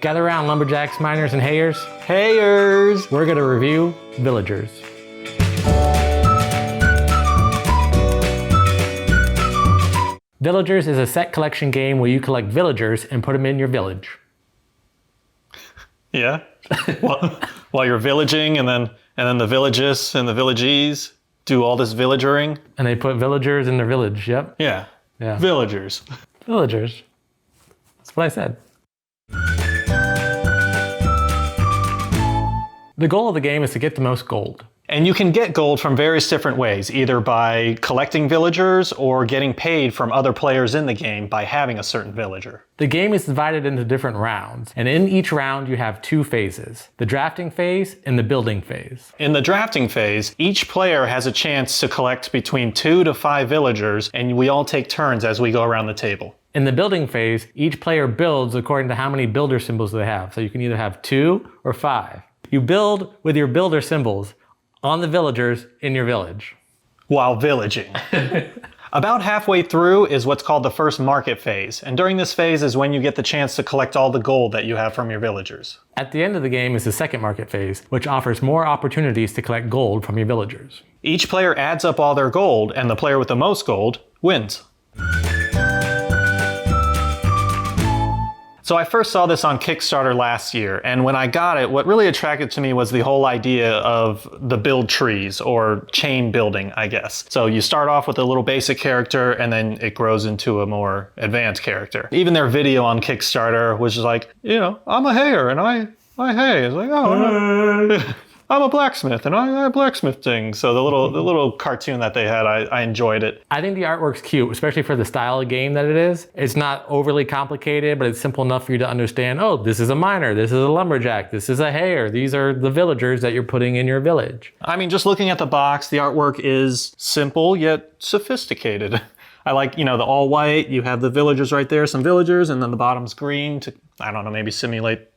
Gather around, lumberjacks, miners, and hayyers. Hayyers! We're gonna review Villagers. Villagers is a set collection game where you collect villagers and put them in your village. Yeah. While you're villaging, and then the villages and the villagees do all this villagering. And they put villagers in their village, yep. Yeah. Yeah. Villagers. Villagers. That's what I said. The goal of the game is to get the most gold. And you can get gold from various different ways, either by collecting villagers or getting paid from other players in the game by having a certain villager. The game is divided into different rounds, and in each round you have two phases, the drafting phase and the building phase. In the drafting phase, each player has a chance to collect between 2 to 5 villagers, and we all take turns as we go around the table. In the building phase, each player builds according to how many builder symbols they have, so you can either have 2 or 5. You build with your builder symbols on the villagers in your village. While villaging. About halfway through is what's called the first market phase, and during this phase is when you get the chance to collect all the gold that you have from your villagers. At the end of the game is the second market phase, which offers more opportunities to collect gold from your villagers. Each player adds up all their gold, and the player with the most gold wins. So I first saw this on Kickstarter last year, and when I got it, what really attracted to me was the whole idea of the build trees, or chain building, I guess. So you start off with a little basic character, and then it grows into a more advanced character. Even their video on Kickstarter was just like, you know, I'm a hayer, and I hay. It's like, oh, I'm a blacksmith, and I blacksmith things. So the little cartoon that they had, I enjoyed it. I think the artwork's cute, especially for the style of game that it is. It's not overly complicated, but it's simple enough for you to understand, oh, this is a miner, this is a lumberjack, this is a hayer. These are the villagers that you're putting in your village. I mean, just looking at the box, the artwork is simple yet sophisticated. I like, you know, the all white, you have the villagers right there, some villagers, and then the bottom's green to, I don't know, maybe simulate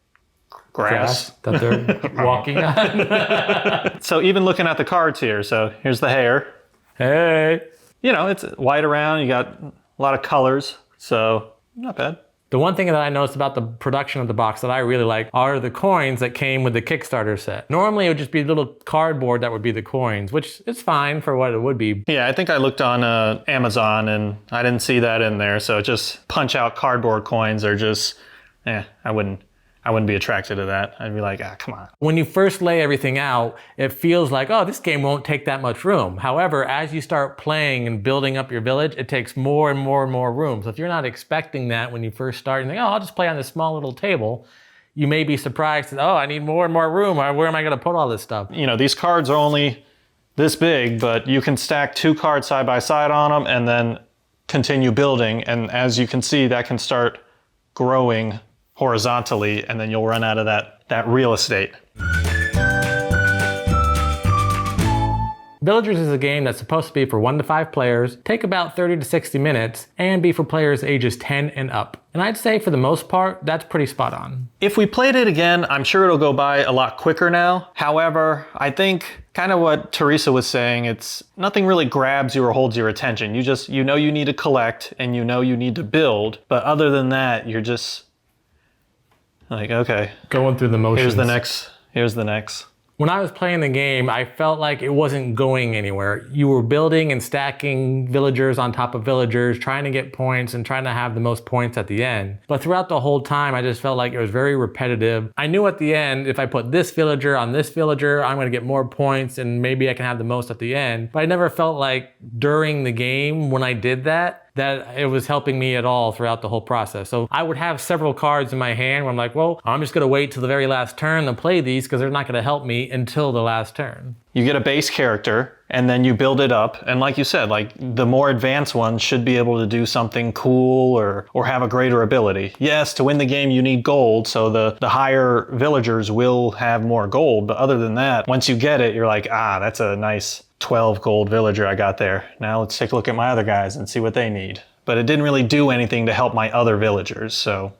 grass that they're walking on. So even looking at the cards here, so here's the hayer. Hey. You know, it's white around, you got a lot of colors, so not bad. The one thing that I noticed about the production of the box that I really like are the coins that came with the Kickstarter set. Normally it would just be little cardboard that would be the coins, which is fine for what it would be. Yeah, I think I looked on Amazon and I didn't see that in there, so just punch out cardboard coins are just, I wouldn't be attracted to that. I'd be like, come on. When you first lay everything out, it feels like, oh, this game won't take that much room. However, as you start playing and building up your village, it takes more and more and more room. So if you're not expecting that when you first start, and think, oh, I'll just play on this small little table, you may be surprised that, oh, I need more and more room. Where am I going to put all this stuff? You know, these cards are only this big, but you can stack 2 cards side by side on them and then continue building. And as you can see, that can start growing horizontally, and then you'll run out of that real estate. Villagers is a game that's supposed to be for 1 to 5 players, take about 30 to 60 minutes, and be for players ages 10 and up. And I'd say for the most part, that's pretty spot on. If If we played it again, I'm sure it'll go by a lot quicker now. However, I think kind of what Teresa was saying, it's nothing really grabs you or holds your attention. You know you need to collect, and you know you need to build, but other than that, you're just like, okay. Going through the motions. Here's the next. When I was playing the game, I felt like it wasn't going anywhere. You were building and stacking villagers on top of villagers, trying to get points and trying to have the most points at the end. But throughout the whole time, I just felt like it was very repetitive. I knew at the end, if I put this villager on this villager, I'm gonna get more points and maybe I can have the most at the end. But I never felt like during the game, when I did that it was helping me at all throughout the whole process. So I would have several cards in my hand where I'm like, well, I'm just gonna wait till the very last turn to play these because they're not gonna help me until the last turn. You get a base character and then you build it up. And like you said, like the more advanced ones should be able to do something cool or have a greater ability. Yes, to win the game, you need gold. So the higher villagers will have more gold. But other than that, once you get it, you're like, that's a nice 12 gold villager I got there. Now let's take a look at my other guys and see what they need. But it didn't really do anything to help my other villagers, so.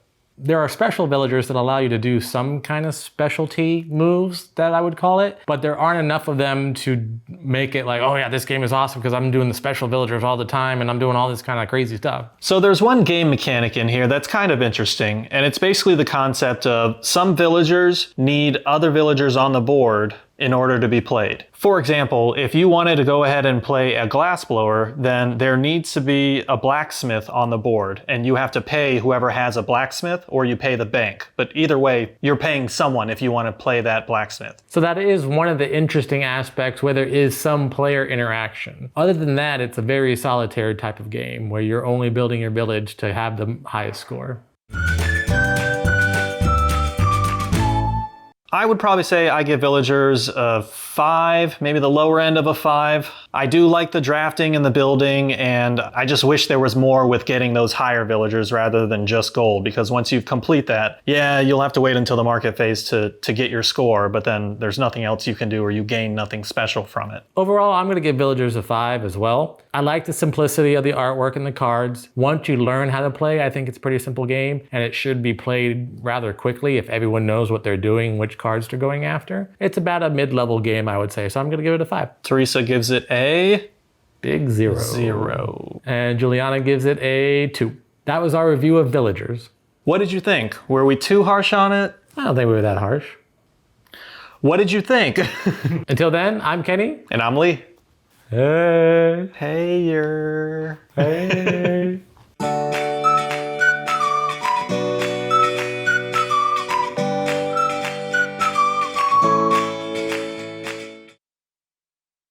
There are special villagers that allow you to do some kind of specialty moves, that I would call it, but there aren't enough of them to make it like, oh yeah, this game is awesome because I'm doing the special villagers all the time and I'm doing all this kind of crazy stuff. So there's one game mechanic in here that's kind of interesting, and it's basically the concept of some villagers need other villagers on the board in order to be played. For example, if you wanted to go ahead and play a glassblower, then there needs to be a blacksmith on the board, and you have to pay whoever has a blacksmith, or you pay the bank. But either way, you're paying someone if you want to play that blacksmith. So that is one of the interesting aspects where there is some player interaction. Other than that, it's a very solitary type of game where you're only building your village to have the highest score. I would probably say I give Villagers a 5, maybe the lower end of a 5. I do like the drafting and the building, and I just wish there was more with getting those higher villagers rather than just gold, because once you complete that, yeah, you'll have to wait until the market phase to get your score, but then there's nothing else you can do or you gain nothing special from it. Overall, I'm going to give Villagers a 5 as well. I like the simplicity of the artwork and the cards. Once you learn how to play, I think it's a pretty simple game, and it should be played rather quickly if everyone knows what they're doing, which cards they're going after. It's about a mid-level game, I would say, so I'm going to give it a 5. Teresa gives it a big 0. 0. And Juliana gives it a 2. That was our review of Villagers. What did you think? Were we too harsh on it? I don't think we were that harsh. What did you think? Until then, I'm Kenny. And I'm Lee. Hey. Hayyyyers. Hey.